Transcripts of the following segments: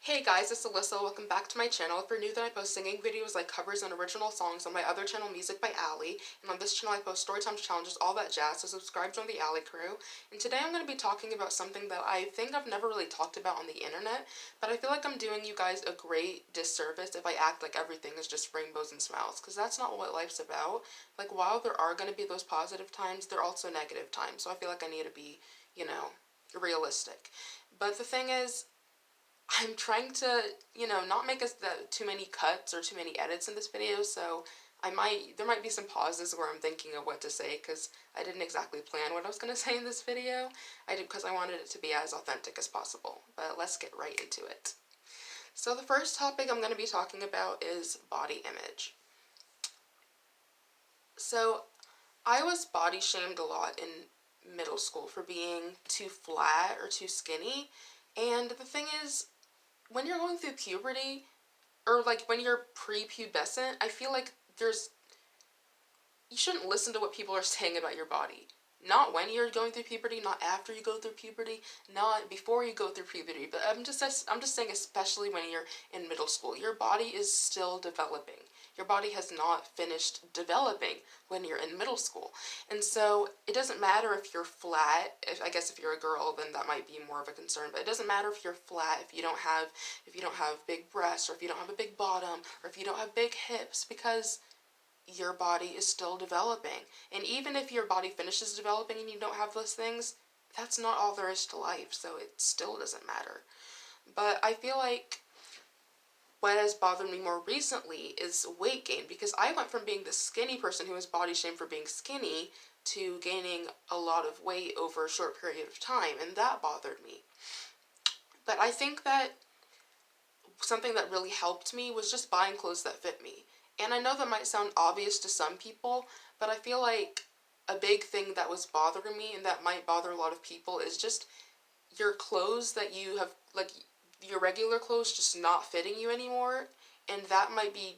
Hey guys, it's Alyssa. Welcome back to my channel. If you're new, then I post singing videos like covers and original songs on my other channel, Music by Aly, and on this channel I post storytime challenges, all that jazz, so subscribe, join the Aly crew. And today I'm going to be talking about something that I think I've never really talked about on the internet, but I feel like I'm doing you guys a great disservice if I act like everything is just rainbows and smiles, because that's not what life's about. Like, while there are going to be those positive times, there are also negative times, so I feel like I need to be, realistic. But the thing is, I'm trying to, not make us too many cuts or too many edits in this video, so there might be some pauses where I'm thinking of what to say, because I didn't exactly plan what I was going to say in this video. I did because I wanted it to be as authentic as possible, but let's get right into it. So the first topic I'm going to be talking about is body image. So I was body shamed a lot in middle school for being too flat or too skinny, and the thing is, when you're going through puberty, or like when you're prepubescent, I feel like you shouldn't listen to what people are saying about your body. Not when you're going through puberty, not after you go through puberty, not before you go through puberty, but I'm just saying, especially when you're in middle school, your body is still developing. Your body has not finished developing when you're in middle school. And so it doesn't matter if you're flat. I guess if you're a girl, then that might be more of a concern, but it doesn't matter if you're flat, if you don't have big breasts, or if you don't have a big bottom, or if you don't have big hips, because your body is still developing. And even if your body finishes developing and you don't have those things, that's not all there is to life, so it still doesn't matter. But I feel like what has bothered me more recently is weight gain, because I went from being the skinny person who was body shamed for being skinny to gaining a lot of weight over a short period of time, and that bothered me. But I think that something that really helped me was just buying clothes that fit me. And I know that might sound obvious to some people, but I feel like a big thing that was bothering me and that might bother a lot of people is just your clothes that you have, like your regular clothes just not fitting you anymore. And that might be,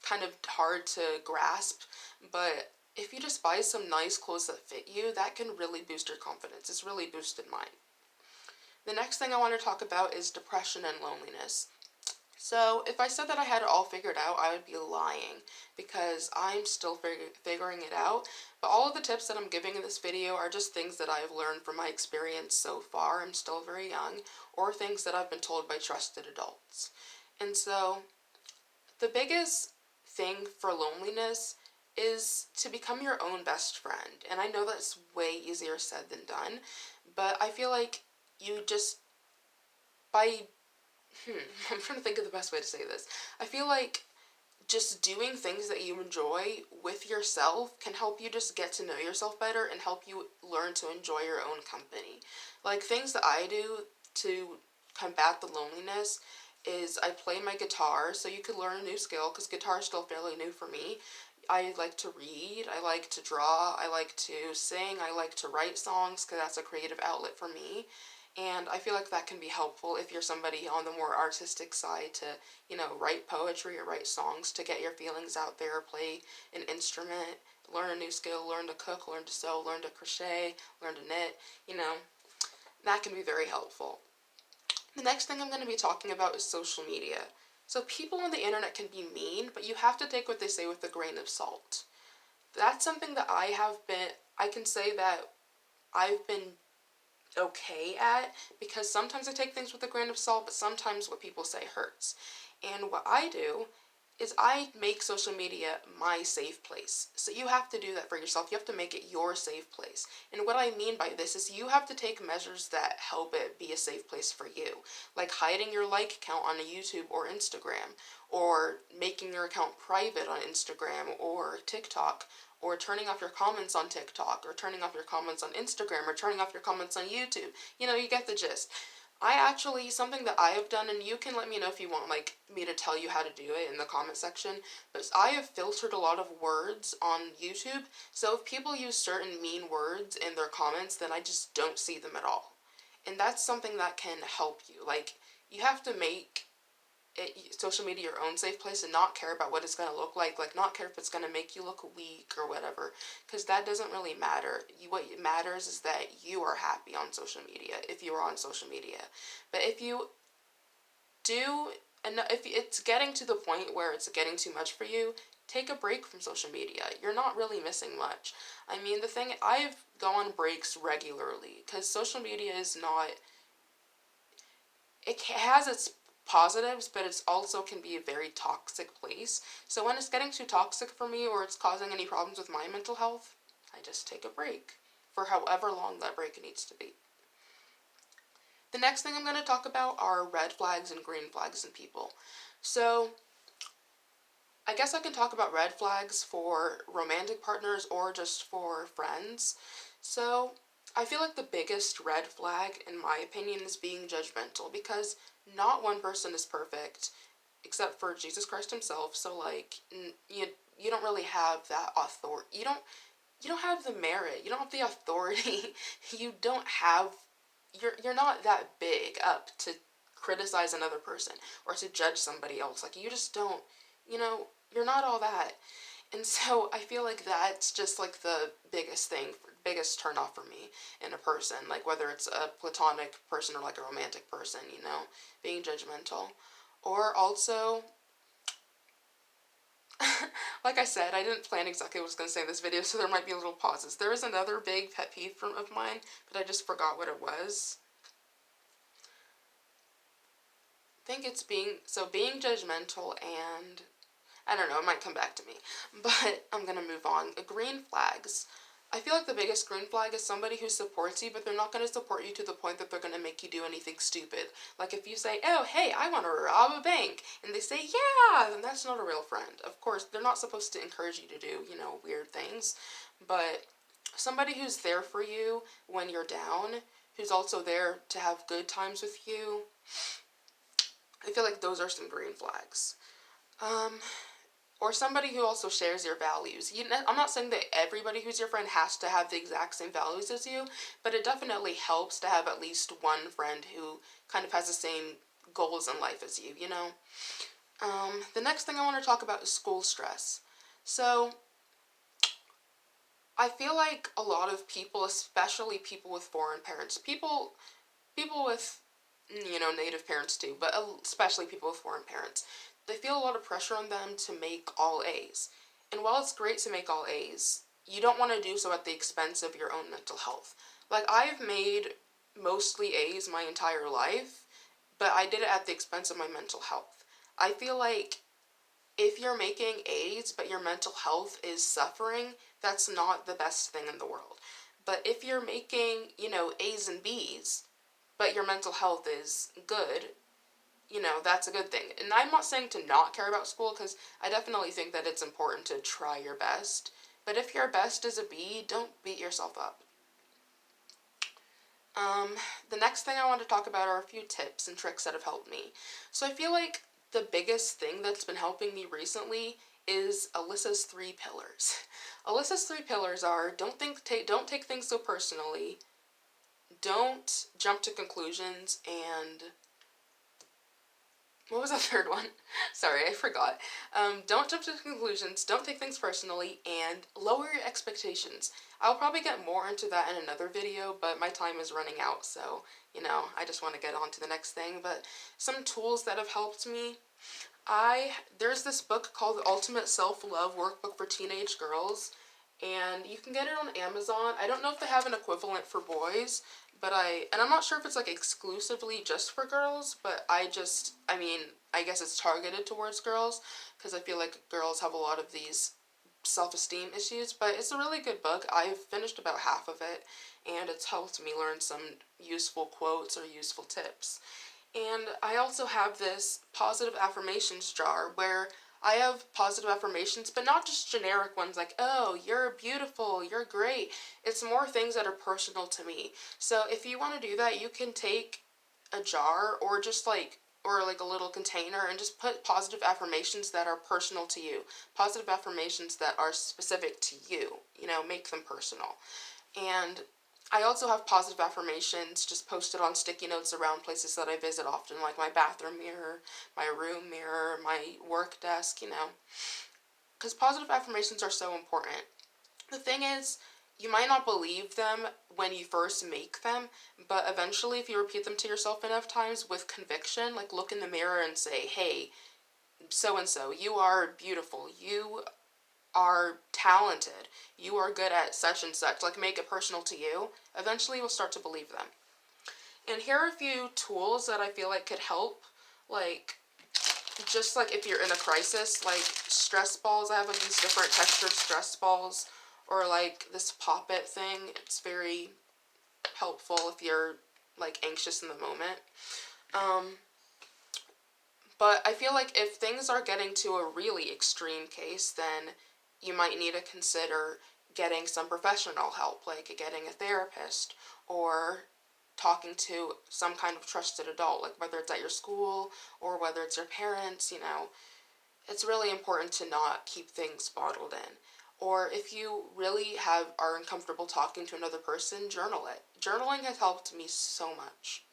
kind of hard to grasp, but if you just buy some nice clothes that fit you, that can really boost your confidence. It's really boosted mine. The next thing I want to talk about is depression and loneliness. So if I said that I had it all figured out, I would be lying, because I'm still figuring it out. But all of the tips that I'm giving in this video are just things that I've learned from my experience so far. I'm still very young, or things that I've been told by trusted adults. And so the biggest thing for loneliness is to become your own best friend. And I know that's way easier said than done, but I feel like you just, by I'm trying to think of the best way to say this. I feel like just doing things that you enjoy with yourself can help you just get to know yourself better and help you learn to enjoy your own company. Like, things that I do to combat the loneliness is I play my guitar, so you could learn a new skill, because guitar is still fairly new for me. I like to read, I like to draw, I like to sing, I like to write songs, because that's a creative outlet for me. And I feel like that can be helpful if you're somebody on the more artistic side to, write poetry or write songs to get your feelings out there, play an instrument, learn a new skill, learn to cook, learn to sew, learn to crochet, learn to knit, that can be very helpful. The next thing I'm going to be talking about is social media. So people on the internet can be mean, but you have to take what they say with a grain of salt. That's something that I can say that I've been okay at, because sometimes I take things with a grain of salt, but sometimes what people say hurts. And what I do is I make social media my safe place. So you have to do that for yourself. You have to make it your safe place. And what I mean by this is you have to take measures that help it be a safe place for you. Like hiding your like count on YouTube or Instagram, or making your account private on Instagram or TikTok, or turning off your comments on TikTok, or turning off your comments on Instagram, or turning off your comments on YouTube. You get the gist. Something that I have done, and you can let me know if you want me to tell you how to do it in the comment section, but I have filtered a lot of words on YouTube, so if people use certain mean words in their comments, then I just don't see them at all. And that's something that can help you. Like, you have to make social media your own safe place and not care about what it's going to look like not care if it's going to make you look weak or whatever, because that doesn't really matter. What matters is that you are happy on social media, if you are on social media. But if you and if it's getting to the point where it's getting too much for you, take a break from social media. You're not really missing much. I mean, the thing, I've gone on breaks regularly because social media is not, it has its positives, but it's also can be a very toxic place. So when it's getting too toxic for me or it's causing any problems with my mental health, I just take a break for however long that break needs to be. The next thing I'm going to talk about are red flags and green flags in people. So I guess I can talk about red flags for romantic partners or just for friends. So I feel like the biggest red flag, in my opinion, is being judgmental, because not one person is perfect except for Jesus Christ himself. So like you don't really have that authority. You don't have the merit. You don't have the authority. You don't have you're not that big up to criticize another person or to judge somebody else. Like, you just don't, you're not all that. And so I feel like that's just like the biggest thing, biggest turnoff for me in a person, like whether it's a platonic person or like a romantic person, being judgmental. Or also, like I said, I didn't plan exactly what I was going to say in this video, so there might be little pauses. There is another big pet peeve of mine, but I just forgot what it was. I think it's being judgmental, and I don't know, it might come back to me. But I'm going to move on. Green flags. I feel like the biggest green flag is somebody who supports you, but they're not going to support you to the point that they're going to make you do anything stupid. Like if you say, oh, hey, I want to rob a bank, and they say, yeah, then that's not a real friend. Of course, they're not supposed to encourage you to do, weird things. But somebody who's there for you when you're down, who's also there to have good times with you, I feel like those are some green flags. Or somebody who also shares your values. I'm not saying that everybody who's your friend has to have the exact same values as you, but it definitely helps to have at least one friend who kind of has the same goals in life as you, The next thing I want to talk about is school stress. So I feel like a lot of people, especially people with foreign parents, people with, native parents too, but especially people with foreign parents, they feel a lot of pressure on them to make all A's. And while it's great to make all A's, you don't want to do so at the expense of your own mental health. Like, I've made mostly A's my entire life, but I did it at the expense of my mental health. I feel like if you're making A's but your mental health is suffering, that's not the best thing in the world. But if you're making, A's and B's, but your mental health is good, that's a good thing. And I'm not saying to not care about school, because I definitely think that it's important to try your best. But if your best is a B, don't beat yourself up. The next thing I want to talk about are a few tips and tricks that have helped me. So I feel like the biggest thing that's been helping me recently is Alyssa's 3 pillars. Alyssa's 3 pillars are: don't take things so personally, don't jump to conclusions, and what was the third one? Sorry, I forgot. Don't jump to conclusions, don't take things personally, and lower your expectations. I'll probably get more into that in another video, but my time is running out, so, I just want to get on to the next thing. But some tools that have helped me. There's this book called The Ultimate Self-Love Workbook for Teenage Girls, and you can get it on Amazon. I don't know if they have an equivalent for boys, but I'm not sure if it's like exclusively just for girls, but I guess it's targeted towards girls, because I feel like girls have a lot of these self-esteem issues, but it's a really good book. I've finished about half of it, and it's helped me learn some useful quotes or useful tips. And I also have this positive affirmations jar where I have positive affirmations, but not just generic ones like, oh, you're beautiful, you're great. It's more things that are personal to me. So if you want to do that, you can take a jar or a little container and just put positive affirmations that are personal to you. Positive affirmations that are specific to you. Make them personal. And I also have positive affirmations just posted on sticky notes around places that I visit often, like my bathroom mirror, my room mirror, my work desk, because positive affirmations are so important. The thing is, you might not believe them when you first make them, but eventually if you repeat them to yourself enough times with conviction, like look in the mirror and say, hey, so and so, you are beautiful, you are talented, you are good at such and such, like make it personal to you, eventually you'll start to believe them. And here are a few tools that I feel like could help, like just like if you're in a crisis, like stress balls. I have like these different textured stress balls, or like this pop-it thing. It's very helpful if you're like anxious in the moment. But I feel like if things are getting to a really extreme case, then you might need to consider getting some professional help, like getting a therapist or talking to some kind of trusted adult, like whether it's at your school or whether it's your parents. It's really important to not keep things bottled in. Or if you really are uncomfortable talking to another person, journal it. Journaling has helped me so much.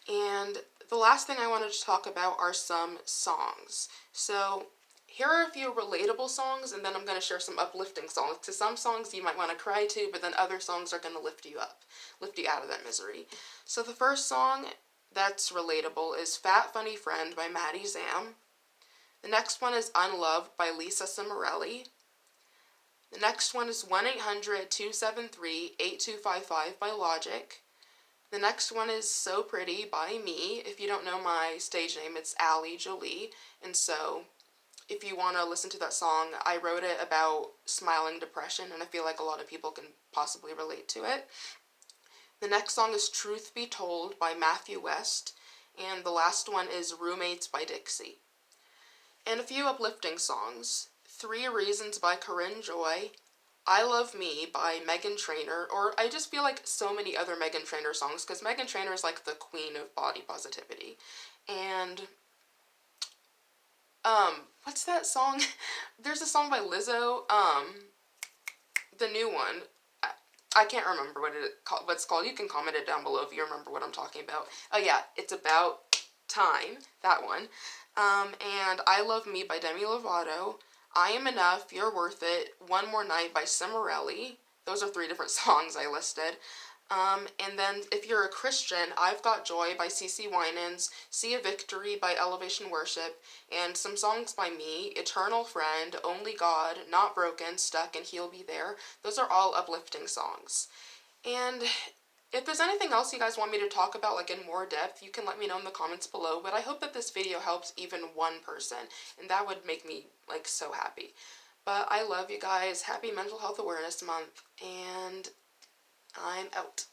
And the last thing I wanted to talk about are some songs. So here are a few relatable songs, and then I'm going to share some uplifting songs. To some songs you might want to cry to, but then other songs are going to lift you up, lift you out of that misery. So the first song that's relatable is Fat Funny Friend by Maddie Zam. The next one is Unloved by Lisa Cimarelli. The next one is 1-800-273-8255 by Logic. The next one is So Pretty by me. If you don't know my stage name, it's Aly Jo'Lee. And so if you want to listen to that song, I wrote it about smiling depression, and I feel like a lot of people can possibly relate to it. The next song is Truth Be Told by Matthew West. And the last one is Roommates by Dixie. And a few uplifting songs. 3 Reasons by Corinne Joy. I Love Me by Meghan Trainor, or I just feel like so many other Meghan Trainor songs, because Meghan Trainor is like the queen of body positivity. And, what's that song? There's a song by Lizzo, the new one. I can't remember what it's called. You can comment it down below if you remember what I'm talking about. Oh yeah, It's About Time, that one. And I Love Me by Demi Lovato. I Am Enough, You're Worth It, One More Night by Cimarelli. Those are 3 different songs I listed. And then if you're a Christian, I've Got Joy by CeCe Winans, See a Victory by Elevation Worship, and some songs by me, Eternal Friend, Only God, Not Broken, Stuck, and He'll Be There. Those are all uplifting songs. And if there's anything else you guys want me to talk about, like in more depth, you can let me know in the comments below. But I hope that this video helps even one person, and that would make me like so happy. But I love you guys. Happy Mental Health Awareness Month, and I'm out.